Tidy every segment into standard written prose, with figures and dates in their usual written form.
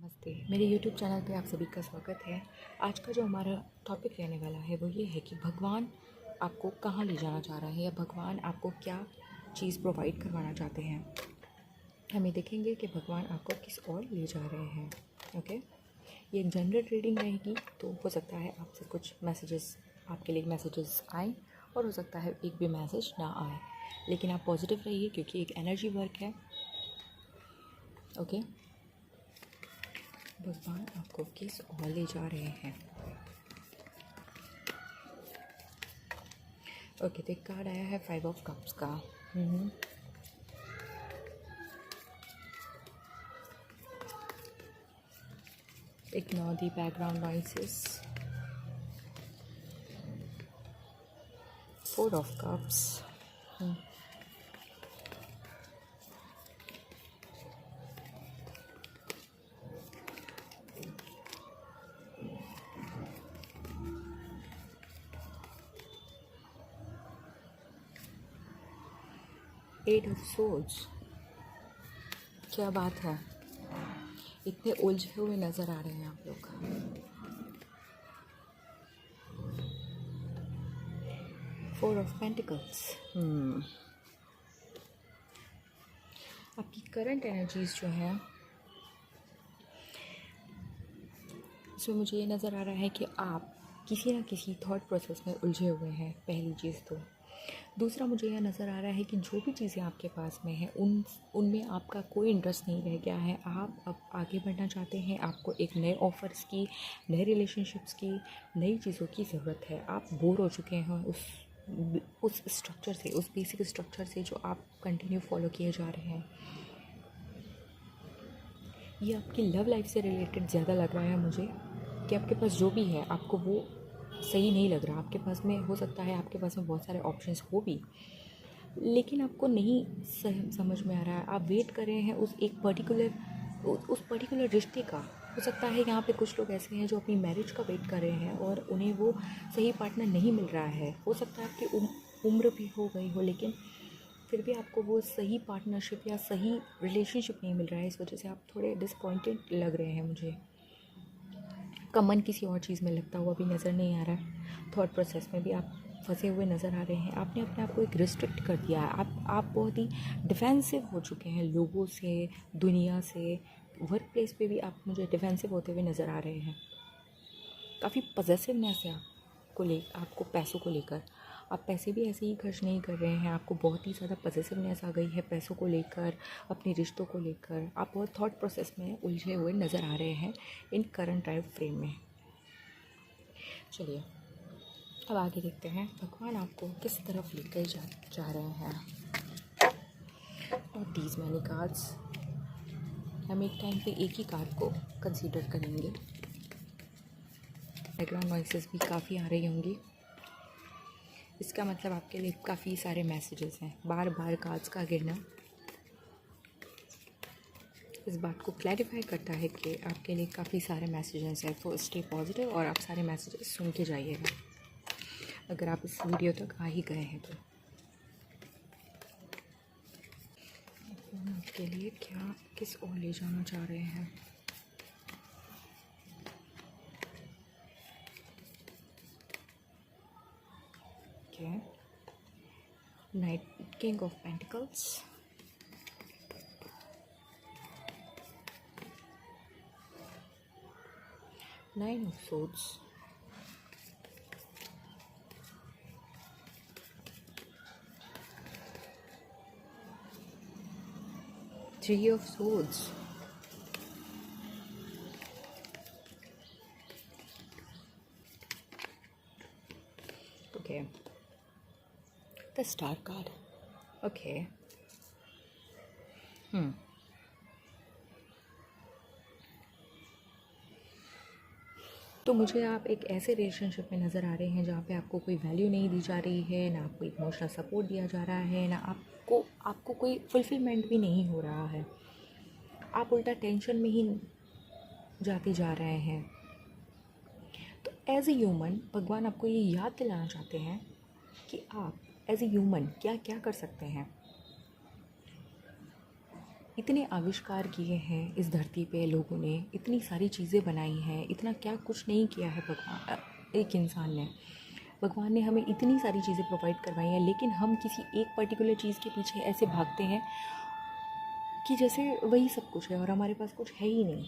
नमस्ते, मेरे YouTube channel पे आप सभी का स्वागत है। आज का जो हमारा टॉपिक रहने वाला है वो ये है कि भगवान आपको कहाँ ले जाना चाह रहा है या भगवान आपको क्या चीज़ प्रोवाइड करवाना चाहते हैं। हम ये देखेंगे कि भगवान आपको किस ओर ले जा रहे हैं। ओके, ये एक जनरल रीडिंग रहेगी, तो हो सकता है आपसे कुछ मैसेजेस, आपके लिए मैसेजेस आए और हो सकता है एक भी मैसेज ना आए, लेकिन आप पॉजिटिव रहिए क्योंकि एक एनर्जी वर्क है। ओके, भगवान आपको किस ओर ले जा रहे हैं। ओके, तो एक कार्ड आया है 5 ऑफ कप्स का। Ignore the background noises. 4 of cups. 8 of swords. क्या बात है, इतने उलझे हुए नज़र आ रहे हैं आप लोग। 4 of Pentacles. आपकी करंट एनर्जीज जो है इसमें मुझे ये नज़र आ रहा है कि आप किसी ना किसी थॉट प्रोसेस में उलझे हुए हैं, पहली चीज़ तो। दूसरा, मुझे यह नज़र आ रहा है कि जो भी चीज़ें आपके पास में हैं उनमें आपका कोई इंटरेस्ट नहीं रह गया है। आप अब आगे बढ़ना चाहते हैं, आपको एक नए ऑफ़र्स की, नए रिलेशनशिप्स की, नई चीज़ों की ज़रूरत है। आप बोर हो चुके हैं उस स्ट्रक्चर से, उस बेसिक स्ट्रक्चर से जो आप कंटिन्यू फॉलो किए जा रहे हैं। ये आपकी लव लाइफ से रिलेटेड ज़्यादा लग रहा है मुझे, कि आपके पास जो भी है आपको वो सही नहीं लग रहा। आपके पास में हो सकता है आपके पास में बहुत सारे ऑप्शंस हो भी, लेकिन आपको नहीं समझ में आ रहा है। आप वेट कर रहे हैं उस पर्टिकुलर रिश्ते का। हो सकता है यहाँ पे कुछ लोग ऐसे हैं जो अपनी मैरिज का वेट कर रहे हैं और उन्हें वो सही पार्टनर नहीं मिल रहा है। हो सकता है आपकी उम्र भी हो गई हो, लेकिन फिर भी आपको वो सही पार्टनरशिप या सही रिलेशनशिप नहीं मिल रहा है। इस वजह से आप थोड़े डिसअपॉइंटेड लग रहे हैं मुझे। का मन किसी और चीज़ में लगता हुआ भी नज़र नहीं आ रहा है। थॉट प्रोसेस में भी आप फंसे हुए नज़र आ रहे हैं। आपने अपने आप को एक रिस्ट्रिक्ट कर दिया है। आप बहुत ही डिफेंसिव हो चुके हैं लोगों से, दुनिया से। वर्क प्लेस पे भी आप मुझे डिफेंसिव होते हुए नज़र आ रहे हैं। काफ़ी पॉसेसिवनेस है आपको पैसों को लेकर। आप पैसे भी ऐसे ही खर्च नहीं कर रहे हैं, आपको बहुत ही ज़्यादा पॉसेसिवनेस आ गई है पैसों को लेकर, अपने रिश्तों को लेकर। आप बहुत थॉट प्रोसेस में उलझे हुए नज़र आ रहे हैं इन करंट टाइम फ्रेम में। चलिए अब आगे देखते हैं भगवान आपको किस तरफ लेकर जा रहे हैं। और दीज मैनी कार्ड्स, हम एक टाइम पे एक ही कार्ड को कंसीडर करेंगे। बैकग्राउंड वॉइसेस भी काफ़ी आ रही होंगी, इसका मतलब आपके लिए काफ़ी सारे मैसेजेस हैं। बार बार कार्ड्स का गिरना इस बात को क्लैरिफाई करता है कि आपके लिए काफ़ी सारे मैसेजेस हैं। तो स्टे पॉजिटिव और आप सारे मैसेजेस सुन के जाइएगा, अगर आप इस वीडियो तक आ ही गए हैं तो। आपके लिए क्या किस ओर ले जाना चाह रहे हैं। Okay. Knight, King of Pentacles, Nine of Swords, Three of Swords, okay, the Star card, okay, तो मुझे आप एक ऐसे रिलेशनशिप में नज़र आ रहे हैं जहाँ पे आपको कोई वैल्यू नहीं दी जा रही है, ना आपको इमोशनल सपोर्ट दिया जा रहा है, ना आपको कोई फुलफिलमेंट भी नहीं हो रहा है। आप उल्टा टेंशन में ही जाते जा रहे हैं। तो एज ए ह्यूमन भगवान आपको ये याद दिलाना चाहते हैं कि आप एज ए ह्यूमन क्या क्या कर सकते हैं। इतने आविष्कार किए हैं इस धरती पे लोगों ने, इतनी सारी चीज़ें बनाई हैं, इतना क्या कुछ नहीं किया है भगवान एक इंसान ने। भगवान ने हमें इतनी सारी चीज़ें प्रोवाइड करवाई हैं, लेकिन हम किसी एक पर्टिकुलर चीज़ के पीछे ऐसे भागते हैं कि जैसे वही सब कुछ है और हमारे पास कुछ है ही नहीं।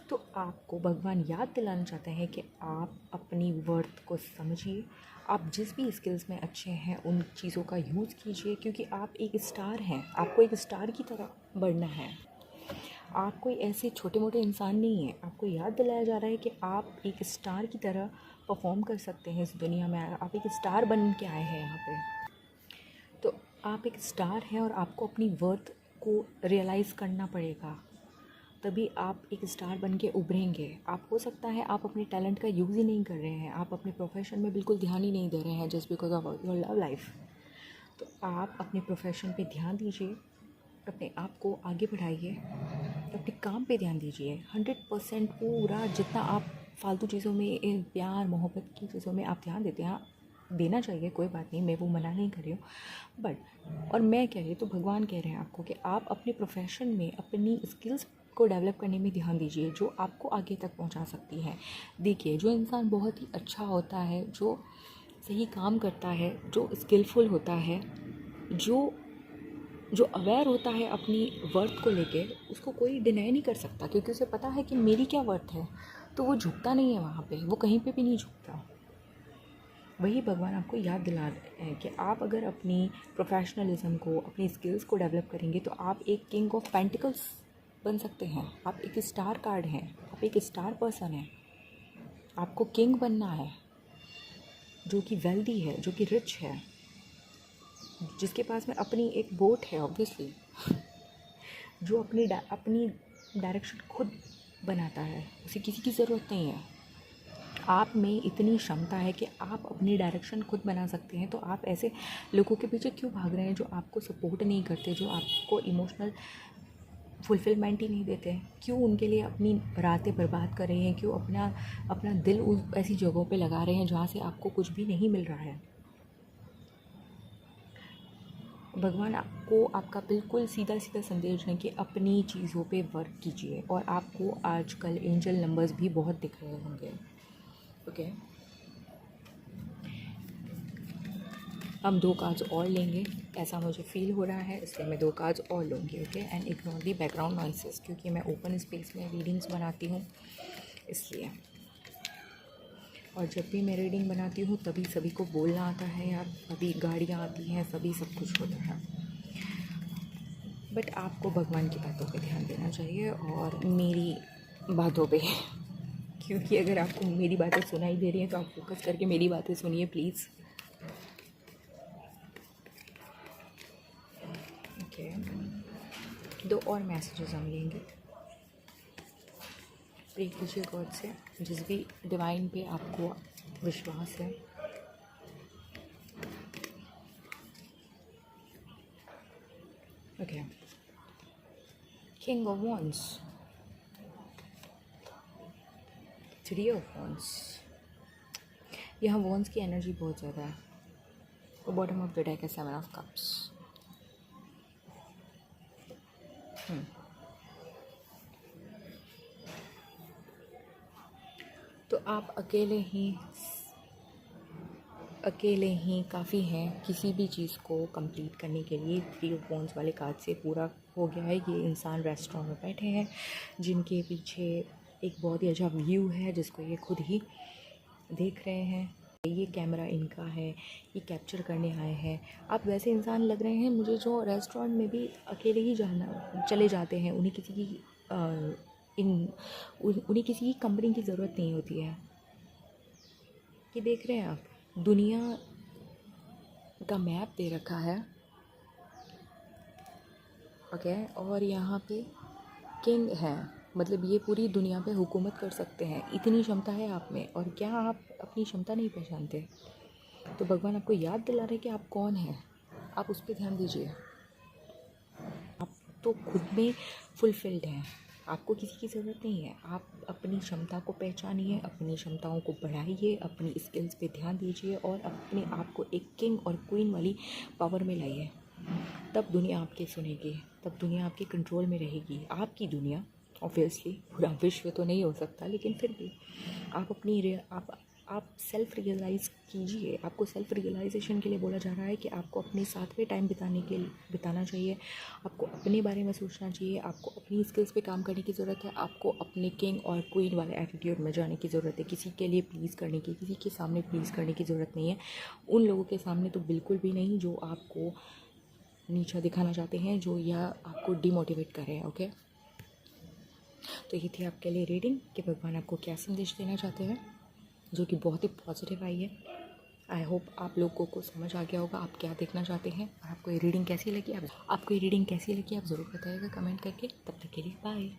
तो आपको भगवान याद दिलाना चाहते हैं कि आप अपनी वर्थ को समझिए। आप जिस भी स्किल्स में अच्छे हैं उन चीज़ों का यूज़ कीजिए, क्योंकि आप एक स्टार हैं। आपको एक स्टार की तरह बढ़ना है। आप कोई ऐसे छोटे मोटे इंसान नहीं हैं। आपको याद दिलाया जा रहा है कि आप एक स्टार की तरह परफॉर्म कर सकते हैं इस दुनिया में। आप एक स्टार बन के आए हैं यहाँ पे। तो आप एक स्टार हैं और आपको अपनी वर्थ को रियलाइज़ करना पड़ेगा, तभी आप एक स्टार बन के उभरेंगे। आप हो सकता है आप अपने टैलेंट का यूज़ ही नहीं कर रहे हैं, आप अपने प्रोफेशन में बिल्कुल ध्यान ही नहीं दे रहे हैं just because of your love life. तो आप अपने प्रोफेशन पे ध्यान दीजिए, अपने आप को आगे बढ़ाइए, अपने काम पे ध्यान दीजिए 100% पूरा। जितना आप फालतू चीज़ों में, प्यार मोहब्बत की चीज़ों में आप ध्यान देते हैं, देना चाहिए, कोई बात नहीं, मैं वो मना नहीं कर रही हूँ। बट और मैं कह रही हूँ तो भगवान कह रहे हैं आपको कि आप अपने प्रोफेशन में अपनी स्किल्स को डेवलप करने में ध्यान दीजिए, जो आपको आगे तक पहुंचा सकती है। देखिए, जो इंसान बहुत ही अच्छा होता है, जो सही काम करता है, जो स्किलफुल होता है, जो अवेयर होता है अपनी वर्थ को लेके, उसको कोई डिनाई नहीं कर सकता, क्योंकि उसे पता है कि मेरी क्या वर्थ है। तो वो झुकता नहीं है वहाँ पे, वो कहीं पे भी नहीं झुकता। वही भगवान आपको याद दिला रहे हैं कि आप अगर अपनी प्रोफेशनलिज्म को, अपनी स्किल्स को डेवलप करेंगे तो आप एक किंग ऑफ पेंटिकल्स बन सकते हैं। आप एक स्टार कार्ड हैं, आप एक स्टार पर्सन हैं। आपको किंग बनना है, जो कि वेल्दी है, जो कि रिच है, जिसके पास में अपनी एक बोट है ऑब्वियसली, जो अपनी डायरेक्शन खुद बनाता है, उसे किसी की ज़रूरत नहीं है। आप में इतनी क्षमता है कि आप अपनी डायरेक्शन खुद बना सकते हैं। तो आप ऐसे लोगों के पीछे क्यों भाग रहे हैं जो आपको सपोर्ट नहीं करते, जो आपको इमोशनल फुलफिलमेंट ही नहीं देते हैं? क्यों उनके लिए अपनी रातें बर्बाद कर रहे हैं? क्यों अपना दिल उस ऐसी जगहों पे लगा रहे हैं जहाँ से आपको कुछ भी नहीं मिल रहा है? भगवान आपको आपका बिल्कुल सीधा सीधा संदेश है कि अपनी चीज़ों पे वर्क कीजिए। और आपको आजकल एंजल नंबर्स भी बहुत दिख रहे होंगे। ओके, हम 2 कार्ड्स और लेंगे, ऐसा मुझे फ़ील हो रहा है, इसलिए मैं 2 कार्ड्स और लूँगी। Okay, and ignore the background noises, क्योंकि मैं ओपन स्पेस में रीडिंग्स बनाती हूँ इसलिए। और जब भी मैं रीडिंग बनाती हूँ तभी सभी को बोलना आता है यार, सभी गाड़ियाँ आती हैं, सभी सब कुछ होता है। बट आपको भगवान की बातों पे ध्यान देना चाहिए और मेरी बातों पे क्योंकि अगर आपको मेरी बातें सुनाई दे रही हैं तो आप फोकस करके मेरी बातें सुनिए प्लीज़। ओके, 2 और मैसेजेस हम लेंगे। प्रे कीजिए गॉड से, जिस भी डिवाइन पे आपको विश्वास है। Okay, king of wands, 3 of wands. यहाँ वॉन्ड्स की एनर्जी बहुत ज़्यादा है। और बॉटम ऑफ द डेक है 7 ऑफ कप्स। तो आप अकेले ही काफ़ी हैं किसी भी चीज़ को कंप्लीट करने के लिए। 3 ऑफ वॉन्ड्स वाले कार्ड से पूरा हो गया है। ये इंसान रेस्टोरेंट में बैठे हैं, जिनके पीछे एक बहुत ही अच्छा व्यू है, जिसको ये खुद ही देख रहे हैं। ये कैमरा इनका है, ये कैप्चर करने आए हैं। आप वैसे इंसान लग रहे हैं मुझे जो रेस्टोरेंट में भी अकेले ही चले जाते हैं। उन्हें किसी की कंपनी की ज़रूरत नहीं होती है। ये देख रहे हैं आप, दुनिया का मैप दे रखा है। ओके, और यहाँ पे किंग है, मतलब ये पूरी दुनिया पे हुकूमत कर सकते हैं। इतनी क्षमता है आप में, और क्या आप अपनी क्षमता नहीं पहचानते? तो भगवान आपको याद दिला रहे हैं कि आप कौन हैं। आप उस पर ध्यान दीजिए। आप तो खुद में फुलफिल्ड हैं, आपको किसी की ज़रूरत नहीं है। आप अपनी क्षमता को पहचानिए, अपनी क्षमताओं को बढ़ाइए, अपनी स्किल्स पे ध्यान दीजिए और अपने आप को एक किंग और क्वीन वाली पावर में लाइए। तब दुनिया आपकी सुनेगी, तब दुनिया आपके कंट्रोल में रहेगी। आपकी दुनिया, ऑब्वियसली पूरा विश्व तो नहीं हो सकता, लेकिन फिर भी आप अपनी आप सेल्फ रियलाइज़ कीजिए। आपको सेल्फ रियलाइजेशन के लिए बोला जा रहा है कि आपको अपने साथ में टाइम बिताना चाहिए, आपको अपने बारे में सोचना चाहिए, आपको अपनी स्किल्स पे काम करने की ज़रूरत है, आपको अपने किंग और क्वीन वाले एटीट्यूड में जाने की ज़रूरत है। किसी के लिए प्लीज़ करने की, किसी के सामने प्लीज़ करने की ज़रूरत नहीं है। उन लोगों के सामने तो बिल्कुल भी नहीं जो आपको नीचा दिखाना चाहते हैं, जो या आपको डिमोटिवेट कर रहे हैं। ओके, तो ये थी आपके लिए रीडिंग कि भगवान आपको क्या संदेश देना चाहते हैं, जो कि बहुत ही पॉजिटिव आई है। आई होप आप लोगों को समझ आ गया होगा आप क्या देखना चाहते हैं। और आपको ये रीडिंग कैसी लगी, आप ज़रूर बताइएगा कमेंट करके। तब तक के लिए बाय।